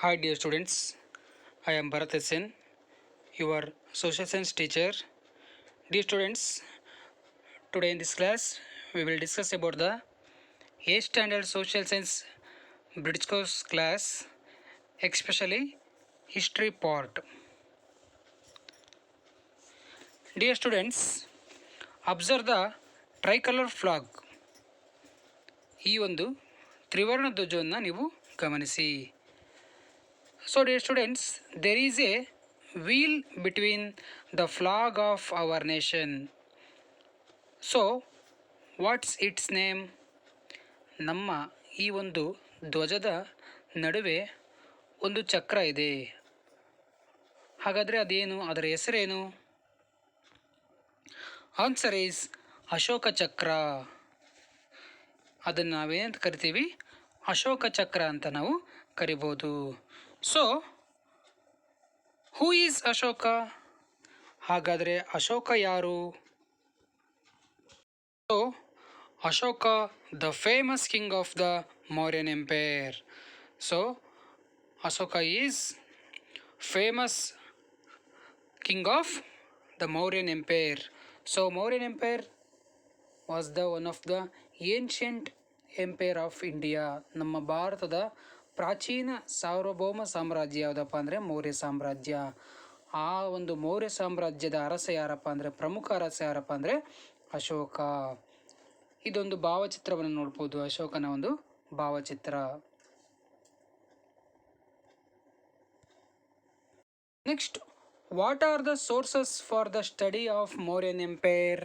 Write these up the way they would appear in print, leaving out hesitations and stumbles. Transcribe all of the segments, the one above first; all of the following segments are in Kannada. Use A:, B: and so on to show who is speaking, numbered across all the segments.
A: Hi dear students, I am Bharat SN, your social science teacher. Dear students, today in this class we will discuss about the 8th standard social science British course class, especially history part. Dear students, observe the tricolor flag. ಈ ಒಂದು ತ್ರಿವರ್ಣ ಧ್ವಜವನ್ನು ನೀವು ಗಮನಿಸಿ. So dear students, there is a wheel between the flag of our nation. So what's its name? ನಮ್ಮ ಈ ಒಂದು ಧ್ವಜದ ನಡುವೆ ಒಂದು ಚಕ್ರ ಇದೆ. ಹಾಗಾದರೆ ಅದೇನು, ಅದರ ಹೆಸರೇನು? Answer is Ashoka Chakra. ಅದನ್ನು ನಾವೇನಂತ ಕರಿತೀವಿ? ಅಶೋಕ ಚಕ್ರ ಅಂತ ನಾವು ಕರಿಬೋದು. So who is Ashoka? ಹಾಗಾದರೆ ಅಶೋಕ ಯಾರು? So Ashoka, the famous king of the Mauryan empire. So Ashoka is famous king of the Mauryan empire. So Mauryan empire was the one of the ancient empire of India. ನಮ್ಮ ಭಾರತದ ಪ್ರಾಚೀನ ಸಾರ್ವಭೌಮ ಸಾಮ್ರಾಜ್ಯ ಯಾವುದಪ್ಪ ಅಂದರೆ ಮೌರ್ಯ ಸಾಮ್ರಾಜ್ಯ. ಆ ಒಂದು ಮೌರ್ಯ ಸಾಮ್ರಾಜ್ಯದ ಅರಸ ಯಾರಪ್ಪ ಅಂದರೆ, ಪ್ರಮುಖ ಅರಸ ಯಾರಪ್ಪ ಅಂದರೆ ಅಶೋಕ. ಇದೊಂದು ಭಾವಚಿತ್ರವನ್ನು ನೋಡ್ಬೋದು, ಅಶೋಕನ ಒಂದು ಭಾವಚಿತ್ರ. Next, what are the sources for the study of Mauryan empire?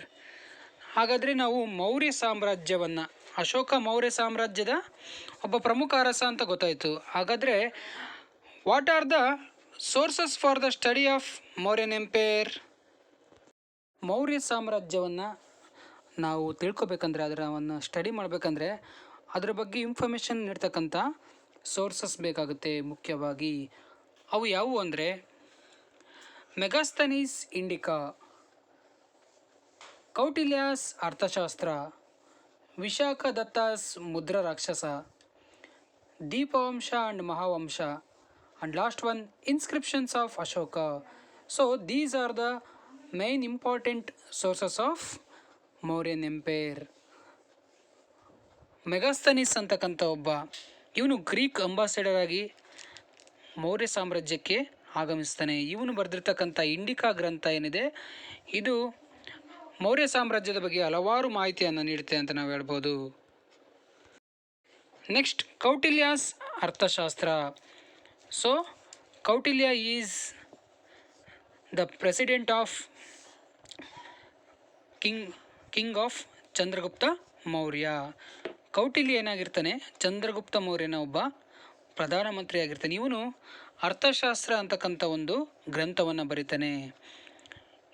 A: ಹಾಗಾದರೆ ನಾವು ಮೌರ್ಯ ಸಾಮ್ರಾಜ್ಯವನ್ನು, ಅಶೋಕ ಮೌರ್ಯ ಸಾಮ್ರಾಜ್ಯದ ಒಬ್ಬ ಪ್ರಮುಖ ಅರಸ ಅಂತ ಗೊತ್ತಾಯಿತು. ಹಾಗಾದರೆ what are the sources for the study of Mauryan empire? Maurya ಸಾಮ್ರಾಜ್ಯವನ್ನು ನಾವು ತಿಳ್ಕೊಬೇಕಂದ್ರೆ, ಅದರವನ್ನು ಸ್ಟಡಿ ಮಾಡಬೇಕಂದ್ರೆ ಅದರ ಬಗ್ಗೆ ಇನ್ಫಾರ್ಮೇಷನ್ ನೀಡ್ತಕ್ಕಂಥ ಸೋರ್ಸಸ್ ಬೇಕಾಗುತ್ತೆ. ಮುಖ್ಯವಾಗಿ ಅವು ಯಾವುವು ಅಂದರೆ ಮೆಗಾಸ್ತನೀಸ್ ಇಂಡಿಕಾ, ಕೌಟಿಲ್ಯಾಸ್ ಅರ್ಥಶಾಸ್ತ್ರ, Vishakha ದತ್ತಾಸ್ Mudrarakshasa, Dipavamsa and Mahavamsa, and last one inscriptions of Ashoka. So these are the main important sources of Mauryan empire. Megasthenes ಅಂತಕ್ಕಂಥ ಒಬ್ಬ, ಇವನು ಗ್ರೀಕ್ ಅಂಬಾಸಡರ್ ಆಗಿ ಮೌರ್ಯ ಸಾಮ್ರಾಜ್ಯಕ್ಕೆ ಆಗಮಿಸ್ತಾನೆ. ಇವನು ಬರೆದಿರ್ತಕ್ಕಂಥ ಇಂಡಿಕಾ ಗ್ರಂಥ ಏನಿದೆ, ಇದು ಮೌರ್ಯ ಸಾಮ್ರಾಜ್ಯದ ಬಗ್ಗೆ ಹಲವಾರು ಮಾಹಿತಿಯನ್ನು ನೀಡುತ್ತೆ ಅಂತ ನಾವು ಹೇಳ್ಬೋದು. Next, Kautilya's Arthashastra. So Kautilya is the president of king of Chandragupta Maurya. Kautilya ಏನಾಗಿರ್ತಾನೆ, ಚಂದ್ರಗುಪ್ತ ಮೌರ್ಯನ ಒಬ್ಬ ಪ್ರಧಾನಮಂತ್ರಿ ಆಗಿರ್ತಾನೆ. ಇವನು ಅರ್ಥಶಾಸ್ತ್ರ ಅಂತಕ್ಕಂಥ ಒಂದು ಗ್ರಂಥವನ್ನು ಬರೀತಾನೆ.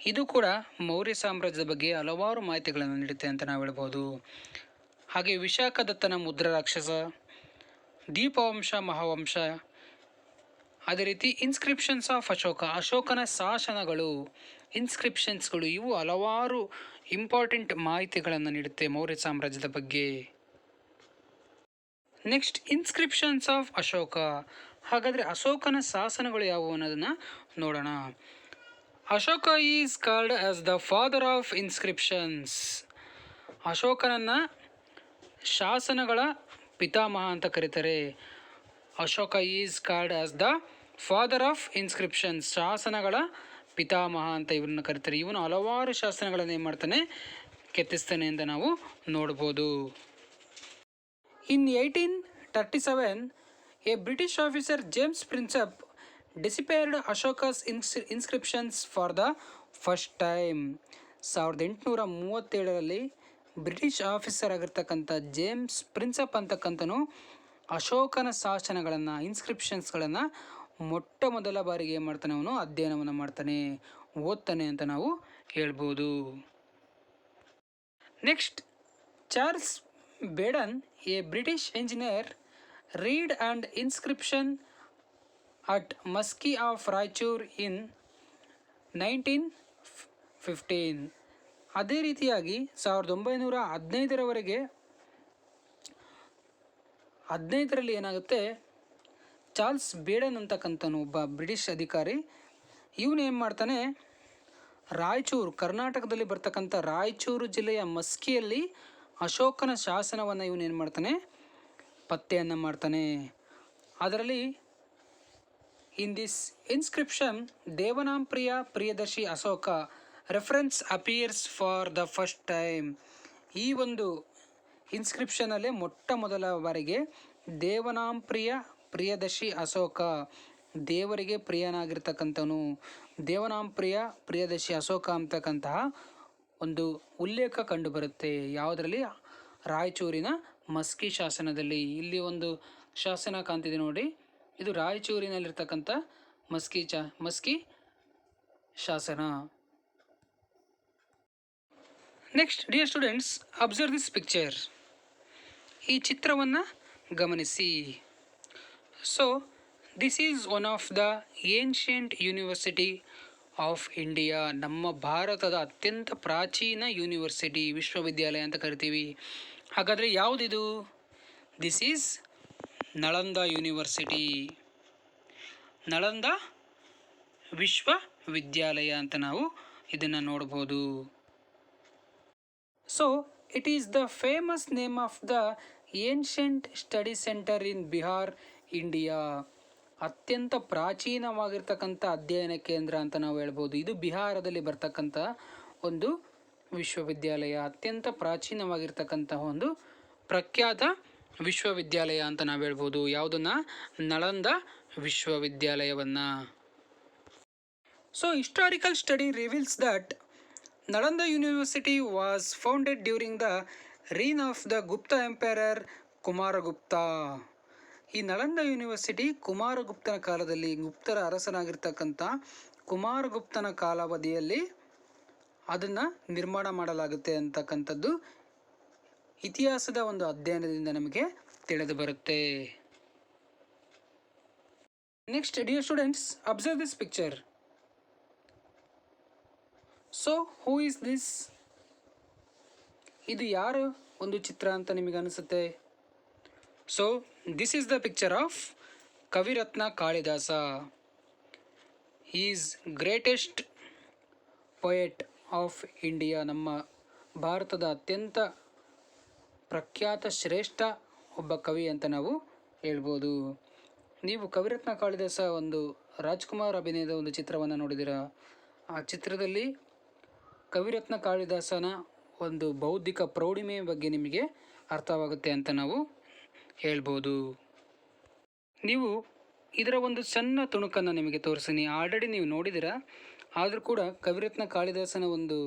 A: ಇದು ಕೂಡ ಮೌರ್ಯ ಸಾಮ್ರಾಜ್ಯದ ಬಗ್ಗೆ ಹಲವಾರು ಮಾಹಿತಿಗಳನ್ನು ನೀಡುತ್ತೆ ಅಂತ ನಾವು ಹೇಳ್ಬೋದು. ಹಾಗೆ ವಿಶಾಖ ದತ್ತನ ಮುದ್ರ ರಾಕ್ಷಸ, ದೀಪವಂಶ ಮಹಾವಂಶ, ಅದೇ ರೀತಿ ಇನ್ಸ್ಕ್ರಿಪ್ಷನ್ಸ್ ಆಫ್ ಅಶೋಕ, ಅಶೋಕನ ಶಾಸನಗಳು, ಇನ್ಸ್ಕ್ರಿಪ್ಷನ್ಸ್ಗಳು, ಇವು ಹಲವಾರು ಇಂಪಾರ್ಟೆಂಟ್ ಮಾಹಿತಿಗಳನ್ನು ನೀಡುತ್ತೆ ಮೌರ್ಯ ಸಾಮ್ರಾಜ್ಯದ ಬಗ್ಗೆ. Next, inscriptions of Ashoka. ಹಾಗಾದರೆ ಅಶೋಕನ ಶಾಸನಗಳು ಯಾವುವು ಅನ್ನೋದನ್ನು ನೋಡೋಣ. Ashoka is called as the father of inscriptions. ಅಶೋಕನನ್ನು ಶಾಸನಗಳ ಪಿತಾಮಹ ಅಂತ ಕರೀತಾರೆ. Ashoka is called as the father of inscriptions, ಶಾಸನಗಳ ಪಿತಾಮಹ ಅಂತ ಇವರನ್ನು ಕರೀತಾರೆ. ಇವನು ಹಲವಾರು ಶಾಸನಗಳನ್ನು ಏನು ಮಾಡ್ತಾನೆ, ಕೆತ್ತಿಸ್ತಾನೆ ಅಂತ ನಾವು ನೋಡ್ಬೋದು. In 1837 a British officer James Prinsep deciphered Ashoka's inscriptions for the first time. 1837 British officer ಆಗಿರ್ತಕ್ಕಂಥ ಜೇಮ್ಸ್ ಪ್ರಿನ್ಸಪ್ ಅಂತಕ್ಕಂಥನು ಅಶೋಕನ ಶಾಸನಗಳನ್ನು, ಇನ್ಸ್ಕ್ರಿಪ್ಷನ್ಸ್ಗಳನ್ನು ಮೊಟ್ಟ ಮೊದಲ ಬಾರಿಗೆ ಏನು ಮಾಡ್ತಾನೆ, ಅವನು ಅಧ್ಯಯನವನ್ನು ಮಾಡ್ತಾನೆ, ಓದ್ತಾನೆ ಅಂತ ನಾವು ಹೇಳ್ಬೋದು. Next, Charles Beadon a British engineer read and inscription at Maski of Raichur in 1915. ಅದೇ ರೀತಿಯಾಗಿ 1915 ಏನಾಗುತ್ತೆ, ಚಾರ್ಲ್ಸ್ ಬೇಡನ್ ಅಂತಕ್ಕಂಥನು ಒಬ್ಬ ಬ್ರಿಟಿಷ್ ಅಧಿಕಾರಿ. ಇವನು ಏನು ಮಾಡ್ತಾನೆ, ರಾಯಚೂರು, ಕರ್ನಾಟಕದಲ್ಲಿ ಬರ್ತಕ್ಕಂಥ ರಾಯಚೂರು ಜಿಲ್ಲೆಯ ಮಸ್ಕಿಯಲ್ಲಿ ಅಶೋಕನ ಶಾಸನವನ್ನು ಇವನು ಏನು ಮಾಡ್ತಾನೆ, ಪತ್ತೆಯನ್ನು ಮಾಡ್ತಾನೆ. ಅದರಲ್ಲಿ in this inscription Devanampriya Priyadarshi Ashoka reference appears for the first time. ಈ ಒಂದು ಇನ್ಸ್ಕ್ರಿಪ್ಷನಲ್ಲಿ ಮೊಟ್ಟ ಮೊದಲ ಬಾರಿಗೆ ದೇವನಾಂಪ್ರಿಯ ಪ್ರಿಯದರ್ಶಿ ಅಶೋಕ, ದೇವರಿಗೆ ಪ್ರಿಯನಾಗಿರ್ತಕ್ಕಂಥವನು, ದೇವನಾಂಪ್ರಿಯ ಪ್ರಿಯದರ್ಶಿ ಅಶೋಕ ಅಂತಕ್ಕಂತಹ ಒಂದು ಉಲ್ಲೇಖ ಕಂಡುಬರುತ್ತೆ. ಯಾವುದರಲ್ಲಿ? ರಾಯಚೂರಿನ ಮಸ್ಕಿ ಶಾಸನದಲ್ಲಿ. ಇಲ್ಲಿ ಒಂದು ಶಾಸನ ಕಾಣ್ತಿದೆ ನೋಡಿ, ಇದು ರಾಯಚೂರಿನಲ್ಲಿರ್ತಕ್ಕಂಥ ಮಸ್ಕಿ ಶಾಸನ. Next dear students, observe this picture. ಈ ಚಿತ್ರವನ್ನು ಗಮನಿಸಿ. So this is one of the ancient university of India. ನಮ್ಮ ಭಾರತದ ಅತ್ಯಂತ ಪ್ರಾಚೀನ ಯೂನಿವರ್ಸಿಟಿ, ವಿಶ್ವವಿದ್ಯಾಲಯ ಅಂತ ಕರಿತೀವಿ. ಹಾಗಾದರೆ ಯಾವುದಿದು? This is Nalanda university, Nalanda ವಿಶ್ವವಿದ್ಯಾಲಯ ಅಂತ ನಾವು ಇದನ್ನು ನೋಡ್ಬೋದು. So it is the famous name of the ancient study center in Bihar, India. ಅತ್ಯಂತ ಪ್ರಾಚೀನವಾಗಿರ್ತಕ್ಕಂಥ ಅಧ್ಯಯನ ಕೇಂದ್ರ ಅಂತ ನಾವು ಹೇಳ್ಬೋದು. ಇದು ಬಿಹಾರದಲ್ಲಿ ಬರ್ತಕ್ಕಂಥ ಒಂದು ವಿಶ್ವವಿದ್ಯಾಲಯ, ಅತ್ಯಂತ ಪ್ರಾಚೀನವಾಗಿರ್ತಕ್ಕಂತಹ ಒಂದು ಪ್ರಖ್ಯಾತ ವಿಶ್ವವಿದ್ಯಾಲಯ ಅಂತ ನಾವು ಹೇಳ್ಬೋದು. ಯಾವುದನ್ನು? ನಳಂದ ವಿಶ್ವವಿದ್ಯಾಲಯವನ್ನು. So historical study reveals that Nalanda University was founded during the reign of the Gupta Emperor Kumaragupta. ಈ ನಳಂದ ಯೂನಿವರ್ಸಿಟಿ ಕುಮಾರಗುಪ್ತನ ಕಾಲದಲ್ಲಿ, ಗುಪ್ತರ ಅರಸನಾಗಿರ್ತಕ್ಕಂಥ ಕುಮಾರಗುಪ್ತನ ಕಾಲಾವಧಿಯಲ್ಲಿ ಅದನ್ನು ನಿರ್ಮಾಣ ಮಾಡಲಾಗುತ್ತೆ ಅಂತಕ್ಕಂಥದ್ದು ಇತಿಹಾಸದ ಒಂದು ಅಧ್ಯಯನದಿಂದ ನಮಗೆ ತಿಳಿದು ಬರುತ್ತೆ. Next dear students, observe this picture. So who is this? ಇದು ಯಾರು ಒಂದು ಚಿತ್ರ ಅಂತ ನಿಮಗೆ ಅನಿಸುತ್ತೆ? So this is the picture of Kaviratna Kalidasa. Is greatest poet of India. ನಮ್ಮ ಭಾರತದ ಅತ್ಯಂತ ಪ್ರಖ್ಯಾತ ಶ್ರೇಷ್ಠ ಒಬ್ಬ ಕವಿ ಅಂತ ನಾವು ಹೇಳ್ಬೋದು. ನೀವು ಕವಿರತ್ನ ಕಾಳಿದಾಸ ಒಂದು ರಾಜ್ಕುಮಾರ್ ಅಭಿನಯದ ಒಂದು ಚಿತ್ರವನ್ನು ನೋಡಿದ್ದೀರಾ. ಆ ಚಿತ್ರದಲ್ಲಿ ಕವಿರತ್ನ ಕಾಳಿದಾಸನ ಒಂದು ಬೌದ್ಧಿಕ ಪ್ರೌಢಿಮೆಯ ಬಗ್ಗೆ ನಿಮಗೆ ಅರ್ಥವಾಗುತ್ತೆ ಅಂತ ನಾವು ಹೇಳ್ಬೋದು. ನೀವು ಇದರ ಒಂದು ಸಣ್ಣ ತುಣುಕನ್ನು ನಿಮಗೆ ತೋರಿಸ್ತೀನಿ. ಆಲ್ರೆಡಿ ನೀವು ನೋಡಿದ್ದೀರಾ, ಆದರೂ ಕೂಡ ಕವಿರತ್ನ ಕಾಳಿದಾಸನ ಒಂದು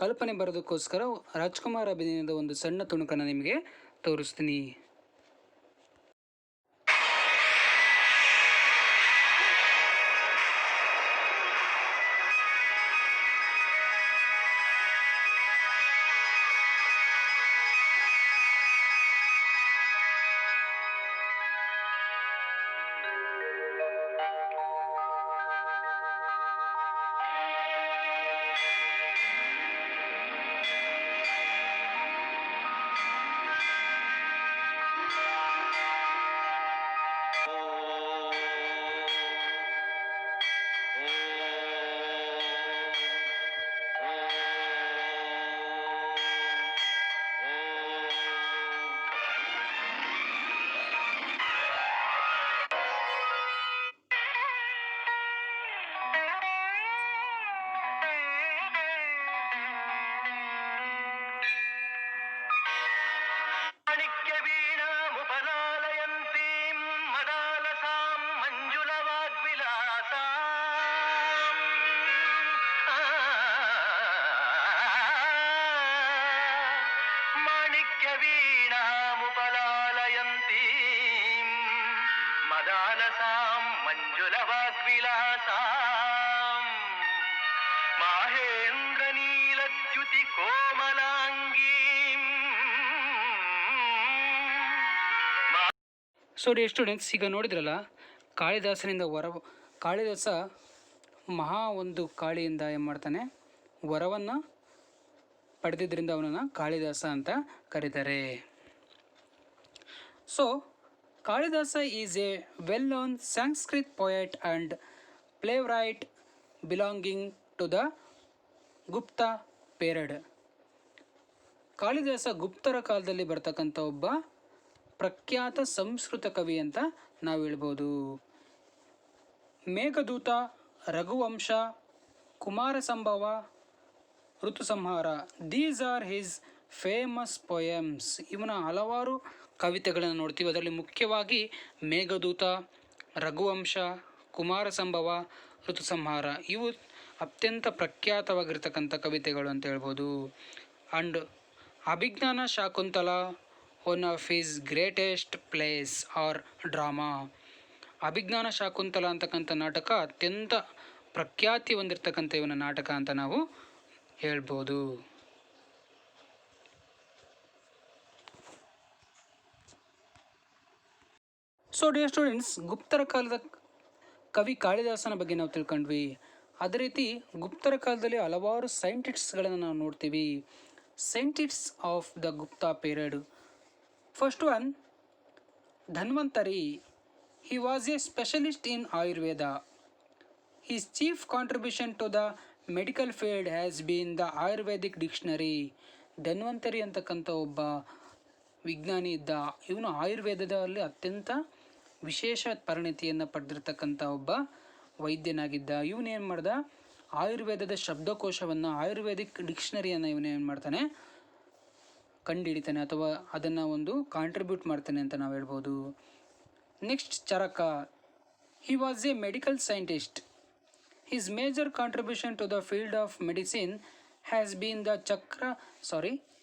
A: ಕಲ್ಪನೆ ಬರೋದಕ್ಕೋಸ್ಕರ ರಾಜ್ಕುಮಾರ್ ಅಭಿನಯದ ಒಂದು ಸಣ್ಣ ತುಣುಕನ್ನು ನಿಮಗೆ ತೋರಿಸ್ತೀನಿ. ಸೊ ಡಿಯರ್ ಸ್ಟೂಡೆಂಟ್ಸ್, ಈಗ ನೋಡಿದ್ರಲ್ಲ, ಕಾಳಿದಾಸನಿಂದ ಕಾಳಿದಾಸ ಮಹಾ ಒಂದು ಕಾಳಿಯಿಂದ ಏನು ಮಾಡ್ತಾನೆ, ವರವನ್ನು ಪಡೆದಿದ್ದರಿಂದ ಅವನನ್ನು ಕಾಳಿದಾಸ ಅಂತ ಕರೀತಾರೆ. So Kalidasa is a well-known Sanskrit poet and playwright belonging to the Gupta period. Kalidasa ಗುಪ್ತರ ಕಾಲದಲ್ಲಿ ಬರ್ತಕ್ಕಂಥ ಒಬ್ಬ ಪ್ರಖ್ಯಾತ ಸಂಸ್ಕೃತ ಕವಿ ಅಂತ ನಾವು ಹೇಳ್ಬೋದು. Meghdoot, Raghuvamsha, Kumarasambhava, Ritusamhara, these are his famous poems. ಇವನ ಹಲವಾರು ಕವಿತೆಗಳನ್ನು ನೋಡ್ತೀವಿ. ಅದರಲ್ಲಿ ಮುಖ್ಯವಾಗಿ ಮೇಘದೂತ, ರಘುವಂಶ, ಕುಮಾರ ಸಂಭವ, ಋತುಸಂಹಾರ ಇವು ಅತ್ಯಂತ ಪ್ರಖ್ಯಾತವಾಗಿರ್ತಕ್ಕಂಥ ಕವಿತೆಗಳು ಅಂತ ಹೇಳ್ಬೋದು. And Abhijnana Shakuntala one of his greatest plays are drama. Abhijnana Shakuntala ಅಂತಕ್ಕಂಥ ನಾಟಕ ಅತ್ಯಂತ ಪ್ರಖ್ಯಾತಿ ಹೊಂದಿರತಕ್ಕಂಥ ಇವನ ನಾಟಕ ಅಂತ ನಾವು ಹೇಳ್ಬೋದು. ಸೊ ಡಿಯರ್ ಸ್ಟೂಡೆಂಟ್ಸ್, ಗುಪ್ತರ ಕಾಲದ ಕವಿ ಕಾಳಿದಾಸನ ಬಗ್ಗೆ ನಾವು ತಿಳ್ಕೊಂಡ್ವಿ. ಅದೇ ರೀತಿ ಗುಪ್ತರ ಕಾಲದಲ್ಲಿ ಹಲವಾರು ಸೈಂಟಿಸ್ಟ್ಸ್ಗಳನ್ನು ನಾವು ನೋಡ್ತೀವಿ. Scientists of the Gupta period. First one, Dhanvantari. He was a specialist in Ayurveda. His chief contribution to the medical field has been the Ayurvedic dictionary. Dhanvantari ಅಂತಕ್ಕಂಥ ಒಬ್ಬ ವಿಜ್ಞಾನಿ ಇದ್ದ. ಇವನು ಆಯುರ್ವೇದದಲ್ಲಿ ಅತ್ಯಂತ ವಿಶೇಷ ಪರಿಣತಿಯನ್ನು ಪಡೆದಿರ್ತಕ್ಕಂಥ ಒಬ್ಬ ವೈದ್ಯನಾಗಿದ್ದ. ಇವನೇನು ಮಾಡ್ದ, ಆಯುರ್ವೇದದ ಶಬ್ದಕೋಶವನ್ನು, ಆಯುರ್ವೇದಿಕ್ ಡಿಕ್ಷನರಿಯನ್ನು ಇವನೇನು ಮಾಡ್ತಾನೆ, ಕಂಡುಹಿಡಿತಾನೆ ಅಥವಾ ಅದನ್ನು ಒಂದು ಕಾಂಟ್ರಿಬ್ಯೂಟ್ ಮಾಡ್ತಾನೆ ಅಂತ ನಾವು ಹೇಳ್ಬೋದು. Next, Charaka. He was a medical scientist. His major contribution to the field of medicine has been the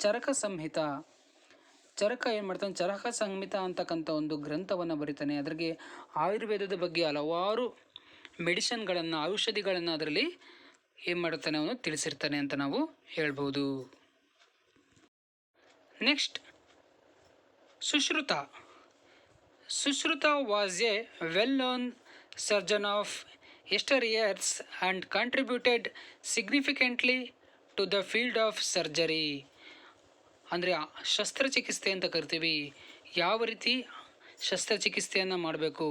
A: Charaka Samhita. Charaka ಏನು ಮಾಡ್ತಾನೆ, ಚರಕ ಸಂಹಿತ ಅಂತಕ್ಕಂಥ ಒಂದು ಗ್ರಂಥವನ್ನು ಬರೀತಾನೆ. ಅದರಿಗೆ ಆಯುರ್ವೇದದ ಬಗ್ಗೆ ಹಲವಾರು ಮೆಡಿಸಿನ್ಗಳನ್ನು, ಔಷಧಿಗಳನ್ನು ಅದರಲ್ಲಿ ಏನು ಮಾಡ್ತಾನೆ, ಅವನು ತಿಳಿಸಿರ್ತಾನೆ ಅಂತ ನಾವು ಹೇಳ್ಬೋದು. Next, Sushruta. Sushruta was A well known surgeon of yesteryears and contributed significantly to the field of surgery. ಅಂದರೆ ಶಸ್ತ್ರಚಿಕಿತ್ಸೆ ಅಂತ ಕರಿತೀವಿ. ಯಾವ ರೀತಿ ಶಸ್ತ್ರಚಿಕಿತ್ಸೆಯನ್ನು ಮಾಡಬೇಕು.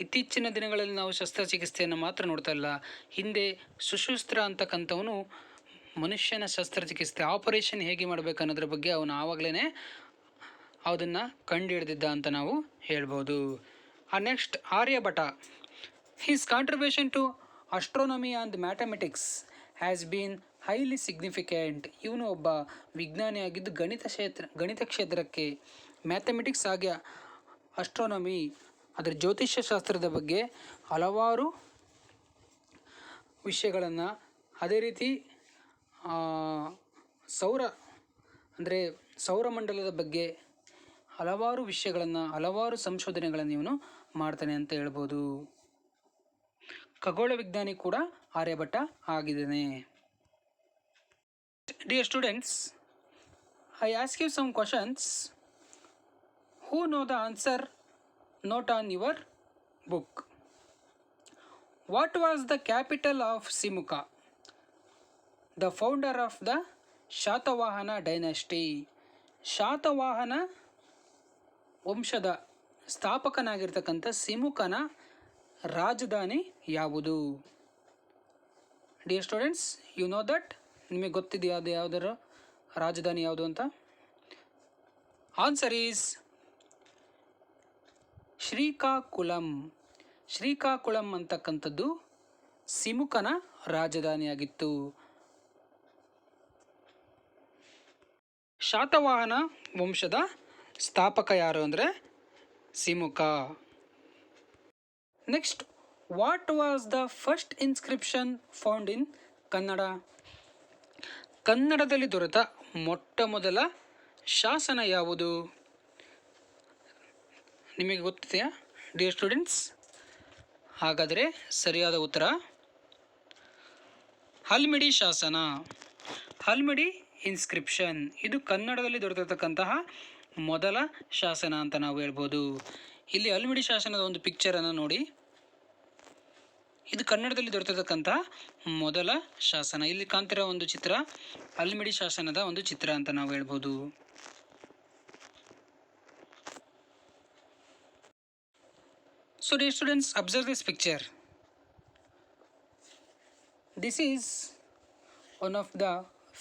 A: ಇತ್ತೀಚಿನ ದಿನಗಳಲ್ಲಿ ನಾವು ಶಸ್ತ್ರಚಿಕಿತ್ಸೆಯನ್ನು ಮಾತ್ರ ನೋಡ್ತಾ ಇಲ್ಲ. ಹಿಂದೆ ಸುಶುಸ್ತ್ರ ಅಂತಕ್ಕಂಥವನು ಮನುಷ್ಯನ ಶಸ್ತ್ರಚಿಕಿತ್ಸೆ ಆಪರೇಷನ್ ಹೇಗೆ ಮಾಡಬೇಕು ಅನ್ನೋದ್ರ ಬಗ್ಗೆ ಅವನು ಆವಾಗಲೇ ಅದನ್ನು ಕಂಡುಹಿಡಿದಿದ್ದ ಅಂತ ನಾವು ಹೇಳ್ಬೋದು. Next, Aryabhata. His contribution to astronomy and mathematics has been highly significant. ಇವನು ಒಬ್ಬ ವಿಜ್ಞಾನಿಯಾಗಿದ್ದು ಗಣಿತ ಕ್ಷೇತ್ರಕ್ಕೆ, ಮ್ಯಾಥಮೆಟಿಕ್ಸ್ ಹಾಗೆ ಅಸ್ಟ್ರೋನಮಿ ಅದರ ಜ್ಯೋತಿಷ್ಯ ಶಾಸ್ತ್ರದ ಬಗ್ಗೆ ಹಲವಾರು ವಿಷಯಗಳನ್ನು, ಅದೇ ರೀತಿ ಸೌರಮಂಡಲದ ಬಗ್ಗೆ ಹಲವಾರು ವಿಷಯಗಳನ್ನು, ಹಲವಾರು ಸಂಶೋಧನೆಗಳನ್ನು ಇವನು ಮಾಡ್ತಾನೆ ಅಂತ ಹೇಳ್ಬೋದು. ಖಗೋಳ ವಿಜ್ಞಾನಿ ಕೂಡ ಆರ್ಯಭಟ ಆಗಿದ್ದಾನೆ. Dear students, I ask you some questions. Who know the answer? Note on your book. What was the capital of Simuka, the founder of the Satavahana dynasty? Satavahana ವಂಶದ ಸ್ಥಾಪಕನಾಗಿರ್ತಕ್ಕಂಥ ಸಿಮುಕನ ರಾಜಧಾನಿ ಯಾವುದು? Dear students, you know that? ನಿಮಗೆ ಗೊತ್ತಿದೆಯಾ ಅದು ಯಾವುದರ ರಾಜಧಾನಿ ಯಾವುದು ಅಂತ? Answer is Srikakulam. ಶ್ರೀಕಾಕುಳಂ ಅಂತಕ್ಕಂಥದ್ದು ಸಿಮುಕನ ರಾಜಧಾನಿಯಾಗಿತ್ತು. ಶಾತವಾಹನ ವಂಶದ ಸ್ಥಾಪಕ ಯಾರು ಅಂದರೆ Simuka. Next, what was the first inscription found in Kannada? ಕನ್ನಡದಲ್ಲಿ ದೊರೆತ ಮೊಟ್ಟ ಮೊದಲ ಶಾಸನ ಯಾವುದು? ನಿಮಗೆ ಗೊತ್ತಿದೆಯಾ ಡಿಯರ್ ಸ್ಟೂಡೆಂಟ್ಸ್? ಹಾಗಾದರೆ ಸರಿಯಾದ ಉತ್ತರ ಹಲ್ಮಿಡಿ ಶಾಸನ. ಹಲ್ಮಿಡಿ ಇನ್ಸ್ಕ್ರಿಪ್ಷನ್ ಇದು ಕನ್ನಡದಲ್ಲಿ ದೊರೆತಿರ್ತಕ್ಕಂತಹ ಮೊದಲ ಶಾಸನ ಅಂತ ನಾವು ಹೇಳ್ಬೋದು. ಇಲ್ಲಿ ಹಲ್ಮಿಡಿ ಶಾಸನದ ಒಂದು ಪಿಕ್ಚರನ್ನು ನೋಡಿ. ಇದು ಕನ್ನಡದಲ್ಲಿ ದೊರೆತಿರ್ತಕ್ಕಂಥ ಮೊದಲ ಶಾಸನ. ಇಲ್ಲಿ ಕಾಣ್ತಿರೋ ಒಂದು ಚಿತ್ರ ಹಲ್ಮಿಡಿ ಶಾಸನದ ಒಂದು ಚಿತ್ರ ಅಂತ ನಾವು ಹೇಳ್ಬೋದು. So dear students, observe this picture. This is one of the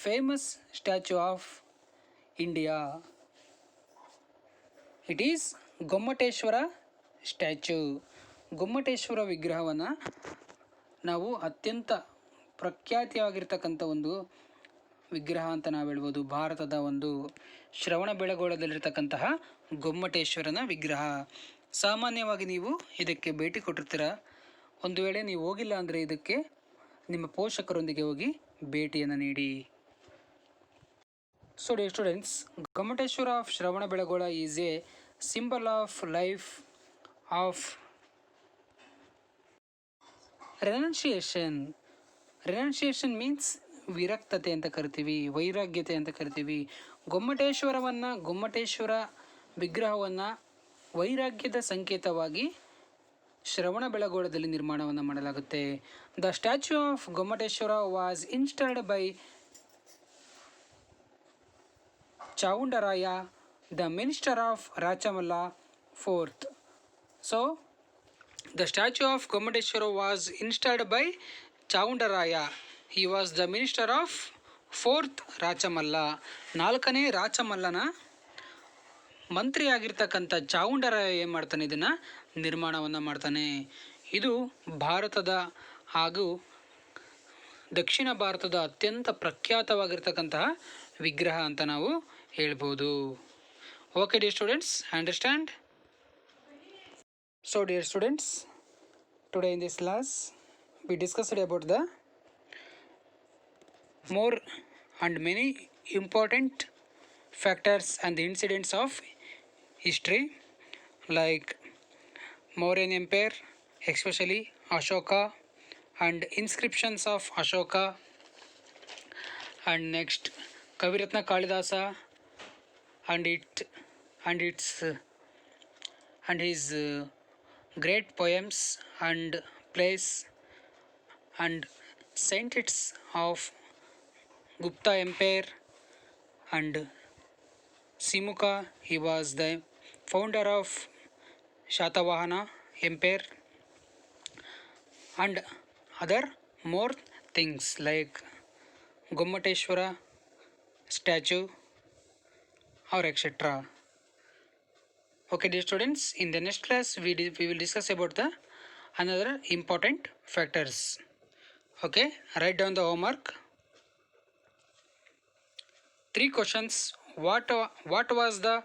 A: famous statue of India. It is Gommateshwara statue. Gommateshwara ವಿಗ್ರಹವನ್ನು ನಾವು ಅತ್ಯಂತ ಪ್ರಖ್ಯಾತಿಯಾಗಿರ್ತಕ್ಕಂಥ ಒಂದು ವಿಗ್ರಹ ಅಂತ ನಾವು ಹೇಳ್ಬೋದು. ಭಾರತದ ಒಂದು ಶ್ರವಣಬೆಳಗೊಳದಲ್ಲಿರ್ತಕ್ಕಂತಹ ಗೊಮ್ಮಟೇಶ್ವರನ ವಿಗ್ರಹ. ಸಾಮಾನ್ಯವಾಗಿ ನೀವು ಇದಕ್ಕೆ ಭೇಟಿ ಕೊಟ್ಟಿರ್ತೀರ. ಒಂದು ವೇಳೆ ನೀವು ಹೋಗಿಲ್ಲ ಅಂದರೆ ಇದಕ್ಕೆ ನಿಮ್ಮ ಪೋಷಕರೊಂದಿಗೆ ಹೋಗಿ ಭೇಟಿಯನ್ನು ನೀಡಿ. So dear students, Gommateshwara of Shravanabelagola is a symbol of life of renunciation. Renunciation means ವಿರಕ್ತತೆ ಅಂತ ಕರಿತೀವಿ, ವೈರಾಗ್ಯತೆ ಅಂತ ಕರಿತೀವಿ. ಗೊಮ್ಮಟೇಶ್ವರ ವಿಗ್ರಹವನ್ನು ವೈರಾಗ್ಯದ ಸಂಕೇತವಾಗಿ ಶ್ರವಣಬೆಳಗೊಳದಲ್ಲಿ ನಿರ್ಮಾಣವನ್ನು ಮಾಡಲಾಗುತ್ತೆ. The statue of Gommateshwara was installed by Chavundaraya, the minister of Rachamalla fourth. So the statue of Gommteshwara was installed by Chaundaraya. He was the minister of 4th Rachamalla. 4ನೇ ರಾಚಮಲ್ಲನ ಮಂತ್ರಿಯಾಗಿರ್ತಕ್ಕಂಥ ಚಾವುಂಡರಾಯ ಏನು ಮಾಡ್ತಾನೆ, ಇದನ್ನು ನಿರ್ಮಾಣವನ್ನು ಮಾಡ್ತಾನೆ. ಇದು ಭಾರತದ ಹಾಗೂ ದಕ್ಷಿಣ ಭಾರತದ ಅತ್ಯಂತ ಪ್ರಖ್ಯಾತವಾಗಿರ್ತಕ್ಕಂತಹ ವಿಗ್ರಹ ಅಂತ ನಾವು ಹೇಳ್ಬೋದು. Okay dear students, understand? So dear students, today in this class we discussed about the more and many important factors and the incidents of history, like Mauryan Empire, especially Ashoka and inscriptions of Ashoka, and next Kaviratna Kalidasa and his great poems and plays, and saints of Gupta Empire, and Simukha, he was the founder of Shatavahana Empire, and other more things like Gommateshwara statue or etc. Okay dear students, in the next class we will discuss about the another important factors. Okay, write down the homework. 3 questions. What was the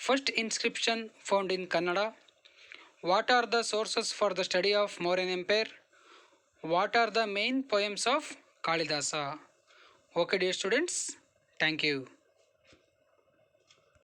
A: first inscription found in Kannada? What are the sources for the study of Mauryan Empire? What are the main poems of Kalidasa? Okay dear students, thank you.